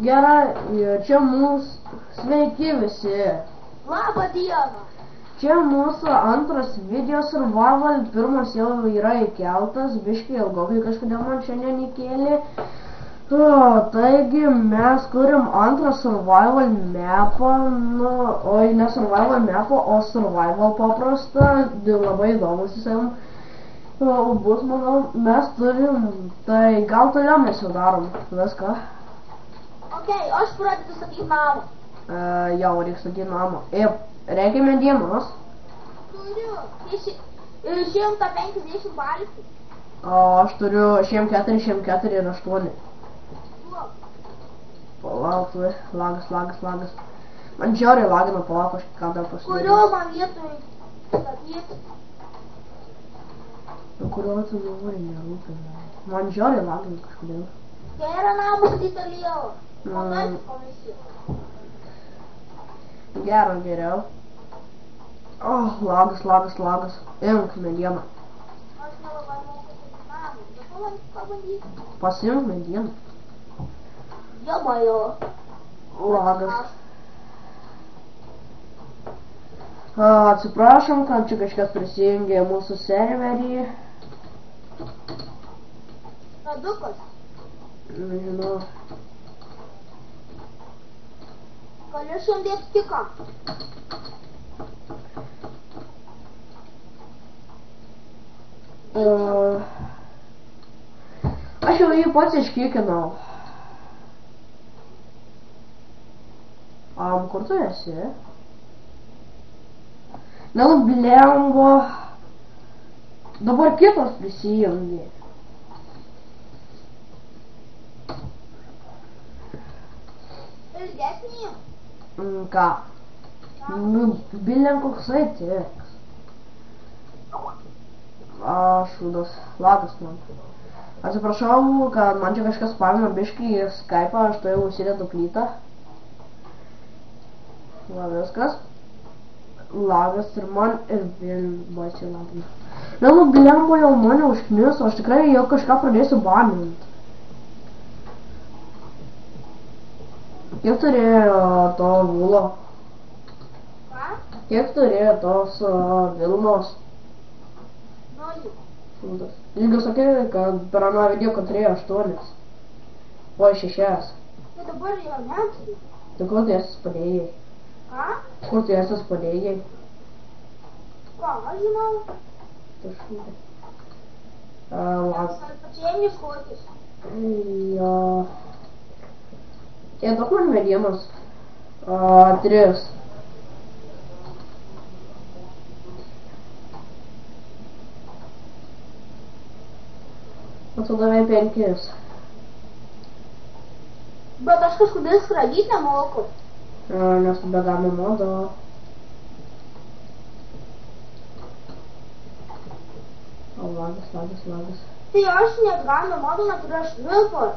Gerai, čia mūsų sveiki visi. Labą dieną. Čia mūsų antras video survival, pirmas jau yra įkeltas, biškai ilgokai kažkodėl man šiandien įkėlė. Taigi mes kuriam antrą survival mapą, oi ne survival mapą, o survival paprastą, labai įdomus jisai bus, manau, mes turim, tai gal toliau mes jau darom viską. Okei, aš pradedu statyti namą. Jau reikia statyti namą. Reikia medienos. Turiu 150 balkų. O aš turiu 104, 104 ir 8. Palauk, lagas. Man žiauriai lagina, palauk, aš ką dar pasidaryti. Kurio man vietoj statyti? Kurio tu nori, nerūpi. Man žiauriai lagina kažkodėl. Gerą namą didelį. Geriau. Lagas. Imk medieną. Aš nelabai moku statyti namą, bet pabandyti. Pasiimk medieną. Jomajo. Lagas. Atsiprašom, kad čia kažkas prisijungė mūsų serverį. Nadukas. Nežinau. Gali šiandien tiką. Aš jau jį pats iškikinau. Kur tu esi? Blembo. Dabar kitos prisijungė. Ilgesnį? Ką? Bilien koksai tiks. Šūdas. Lagas man. Atsiprašau, kad man čia kažkas spamino biškį į Skype'ą, aš to jau užsidedu plytą. Viskas. Lagas ir man ir vėl baisiai lagina. Blembo jau mane užkniso, aš tikrai jau kažką pradėsiu banint. Kiek turėjo to vulo? Ką? Kiek turėjo tos vilnos? 0. Lygiai sakė, kad per aną video, kad turėjo 8. Oi, 6. Tai dabar jau neturiu. Tai kur tu jas padėjai? Ką? Kur tu jas padėjai? Ką, aš žinau. Taškai. Ar pačiai ieškotis? Jo. Duok man medienos. 3. O tu davai 5. Bet aš kažkodėl skraidyti nemoku. Nes tu begame modo. Lagas. Tai aš net game modo neturiu, aš vilkas.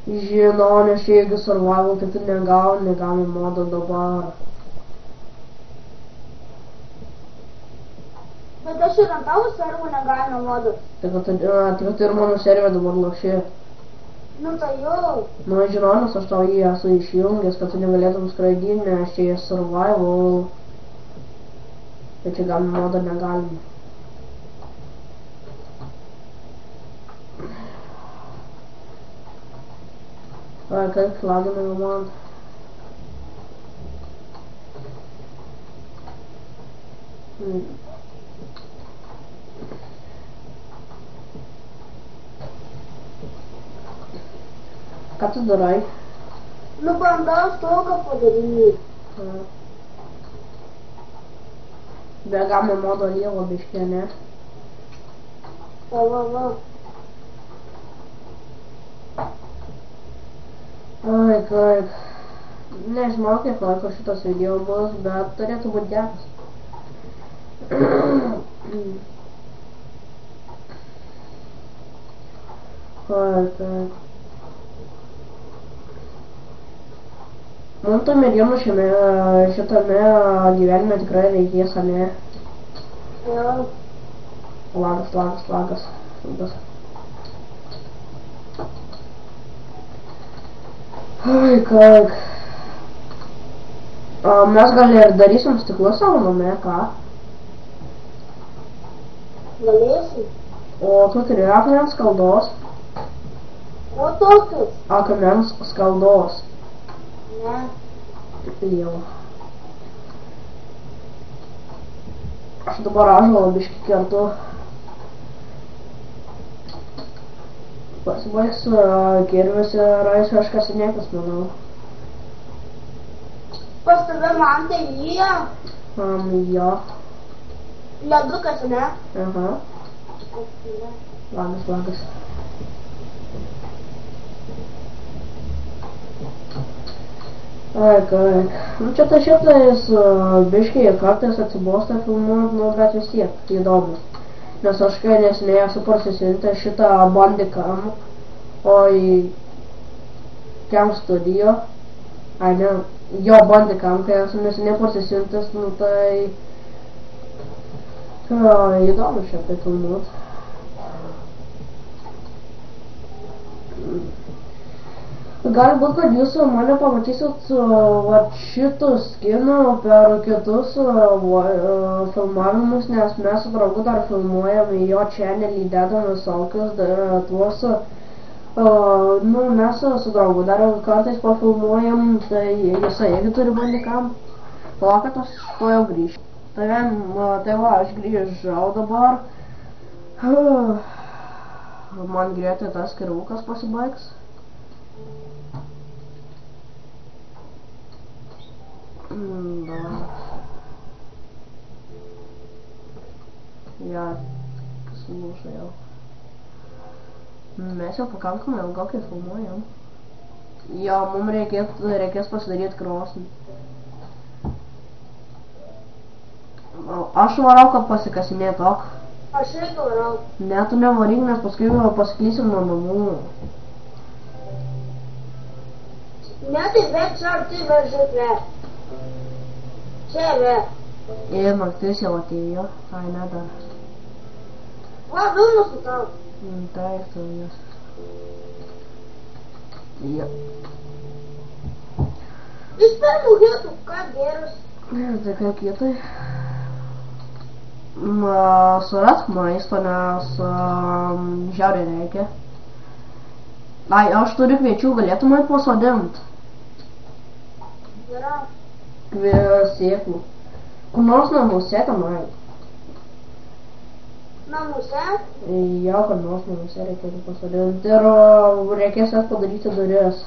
Žinau, nes jeigu survival, tai tu negauni modo dabar. Bet aš ir ant tavo servų negalime modo. Tai kad ir mano serverė dabar lošė. Tai jau. Žinau, nes aš tau jį esu išjungęs, kad tu negalėtum skraidyti, nes čia yra survival. Tai čia galime modo negalime. Kaip lagina jau man. Ką tu darai? Bandau stogą padaryti. Begame modo lielo biškė, ne? Va. Oi, kaip. Nežinau, kiek laiko šitas video bus, bet turėtų būti geras. Oi, kaip. Man to medienų šitame gyvenime tikrai reikės, ne? Jo. Lagas. Ai, как. Mes gal ir darysim stiklus savo name, ką? Galėsi? O tu turi akmens skaldos? O tokius? Akmens skaldos. Ne. Jau. Aš dabar ąžuolą biškį kertu. Pasibaigs kirvis ir eis kažkas niekas, manau. Pas tave man tai lyja. Jo. Ledukas, ne? Aha. Lagas. Ai, kaip. Nu, čia tai šitais biškai kartais atsibosta filmuojant, nu, bet vis tiek įdomu. Nes aš kai nesiniai esu parsisiuntęs šitą Bandicam, o į Cam Studio, ai ne, jo Bandicam, kai esu nesiniai parsisiuntęs, nu, tai įdomu šitai filmuot. Gali būt, kad jūs mane pamatysit šitų skinų per kitus filmavimus, nes mes su draugu dar filmuojam į jo channelį, dedam visokius tuos, nu, mes su draugu dar kartais pafilmuojam, tai jisai irgi turi Bandicam. Palauk, kad aš to jau grįšiu. Tai va, aš grįžau dabar. Man greitai tas kirvukas pasibaigs. Ja, слушай, mes jau pakankamai ilgokai filmuojam. Jo, mums reikės pasidaryti krosnį. Aš varau, kad pasikasinėt, ok. Aš irgi varau. Ne, tu nevaryk, nes paskui pasiklysim nuo namų. Ne, tai bet čia arti važiuoklė. Čia ve. Ir naktis jau atėjo, ai ne dar. Va, vilnus nutau. Taip, tu jas. Jo. Jis per muhėtų, ką geras. Tai kaip kietai. Surask maisto, nes žiauriai reikia. Ai, aš turiu kviečių, galėtumai pasodint. Gerai. Sėklų. Kur nors namuose tenai. Namuose? Jo, kur nors namuose reikėtų pasodinti ir reikės jas padaryti duris.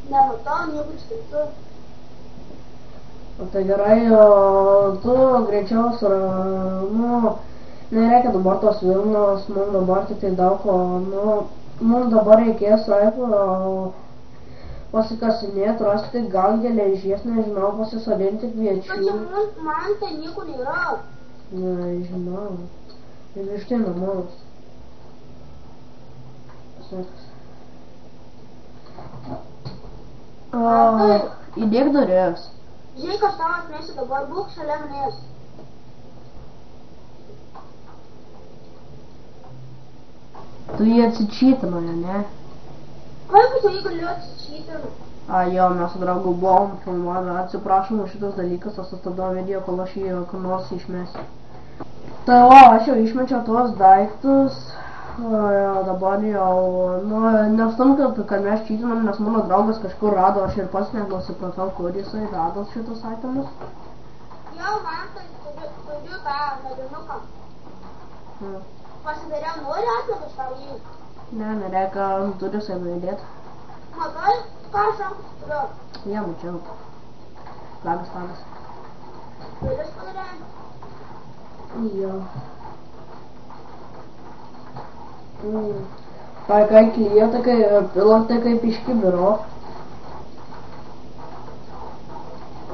Nematau, nieko skirtu. O tai gerai, tu greičiau nu, nereikia dabar tos vilnos, mums dabar tik tai daug, nu, mums dabar reikės pasikasinėti, rasti gal geležies, nežinau, pasisodinti kviečių. Bet man tai nieko nėra. Nežinau. Ir grįžti namus. Sekas. Įdėk duris. Žinai, kas tau atnesi dabar, būk šalia manęs. Tu jį atsičytino, ne? Kaip tu jį galiu atsičytinu? Jo, mes su draugu buvom filmuojami, atsiprašom už šitas dalykas, aš sustabdau video, kol aš jį kur nors išmesiu. Tai va, aš jau išmečiau tuos daiktus, dabar jau, nu, nestam, kad mes čytinam, nes mano draugas kažkur rado, aš ir pats net nusipratau, kur jisai rado šitus itemus. Jau, man tai turiu tą medinuką. Pasidariau, nori atvedu tau jį? Ne, nereikia duris jeigu įdėti. Matai, ką aš turiu? Ja, mačiau. Labas. Duris padarė? Jo. Tai kai klienta, kai pilotė kaip iš kibiro.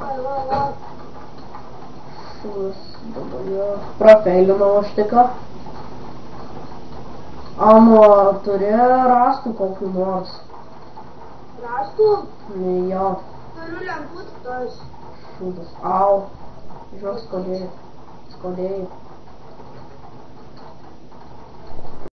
Va. Šus, dabar jo. Prafeilinau aš tiką. Turi rastų kokių nors. Rastų? Jo. Turiu lemputį tos. Šūdas. Au. Žiūrėk, skaudėjai.